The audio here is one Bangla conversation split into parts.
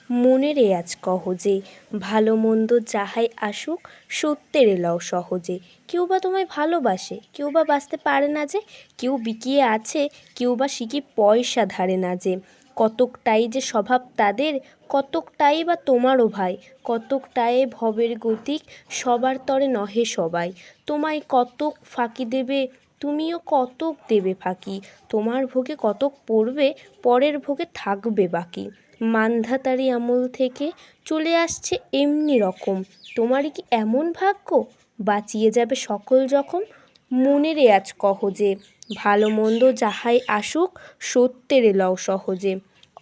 মনের আজ কহ যে, ভালো মন্দ যাহাই আসুক সত্যের লও সহজে। কেউ বা তোমায় ভালোবাসে, কেউ বা বাঁচতে পারে না যে, কেউ বিকিয়ে আছে, কেউ বা সিকি পয়সা ধারে না যে। কতকটাই যে স্বভাব তাদের, কতকটাই বা তোমারও ভাই, কতকটাই ভবের গতিক, সবার তরে নহে সবাই। তোমায় কতক ফাঁকি দেবে, তুমিও কতক দেবে ফাঁকি। তোমার ভোগে কতক পড়বে, পরের ভোগে থাকবে বাকি। মান্ধাতারি আমল থেকে চলে আসছে এমনি রকম, তোমারই কি এমন ভাগ্য, বাঁচিয়ে যাবে সকল জখম। মনের আজ কহ যে, ভালো মন্দ যাহাই আসুক সত্যের লও সহজে।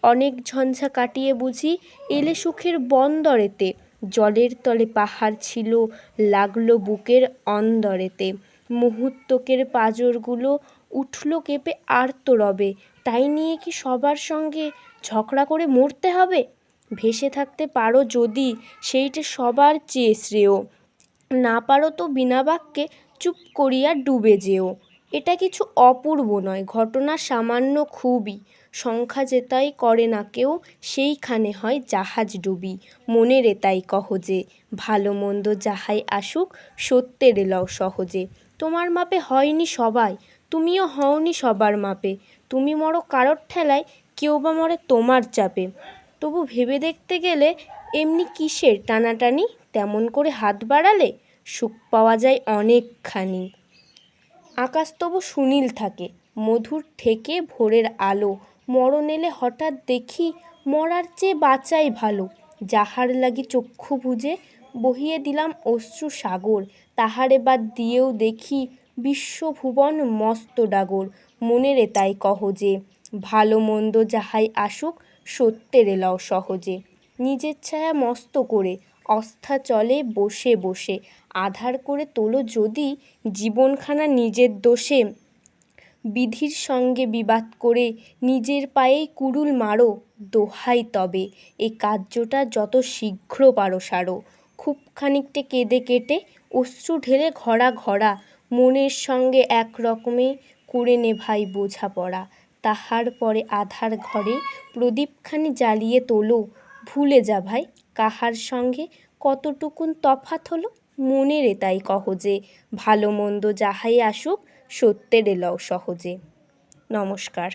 অনেক ঝঞ্ঝা কাটিয়ে বুঝি এলে সুখের বন্দরেতে, জলের তলে পাহাড় ছিল লাগলো বুকের অন্দরেতে। মুহূর্তকের পাঁজরগুলো উঠল কেঁপে আর্তরবে, তাই নিয়ে কি সবার সঙ্গে ঝগড়া করে মরতে হবে? ভেসে থাকতে পারো যদি সেইটে সবার চেয়ে শ্রেয়, না পারো তো বিনা বাক্যে চুপ করিয়া ডুবে যেও। এটা কিছু অপূর্ব নয়, ঘটনা সামান্য খুবই, সংখ্যা যেতাই করে না কেউ, সেইখানে হয় জাহাজ ডুবি। মনের তাই কহ যে, ভালো মন্দ যাহাই আসুক সত্যের লও সহজে। তোমার মাপে হয়নি সবাই, তুমিও হওনি সবার মাপে। তুমি মরো কারোর ঠেলায়, কেউ বা মরে তোমার চাপে। তবু ভেবে দেখতে গেলে এমনি কিসের টানাটানি, তেমন করে হাত বাড়ালে সুখ পাওয়া যায় অনেকখানি। আকাশ তবু সুনীল থাকে, মধুর ঠেকে ভোরের আলো। মরণ এলে হঠাৎ দেখি, মরার চেয়ে বাঁচাই ভালো। যাহার লাগি চক্ষু বুজে বহিয়ে দিলাম অশ্রু সাগর, তাহার এবার দিয়েও দেখি বিশ্বভুবন মস্ত ডাগর। মনের তাই কহ যে, ভালো মন্দ যাহাই আসুক সত্যের লও সহজে। নিজের ছায়া মস্ত করে অস্থা চলে বসে বসে, আধার করে তোলো যদি জীবনখানা নিজের দোষে। বিধির সঙ্গে বিবাদ করে নিজের পায়েই কুড়ুল মারো, দোহাই তবে এই কার্যটা যত শীঘ্র পারো সারো। খুব খানিকটে কেঁদে কেটে অশ্রু ঢেলে ঘরা ঘরা, মনের সঙ্গে এক রকমে করে নেভাই বোঝাপড়া। তাহার পরে আধার ঘরে প্রদীপখানি জ্বালিয়ে তোলো, ভুলে যা ভাই কাহার সঙ্গে কতটুকুন তফাৎ হলো। মনের তাই কহ যে, ভালো মন্দ যাহাই আসুক সত্যের লও সহজে। নমস্কার।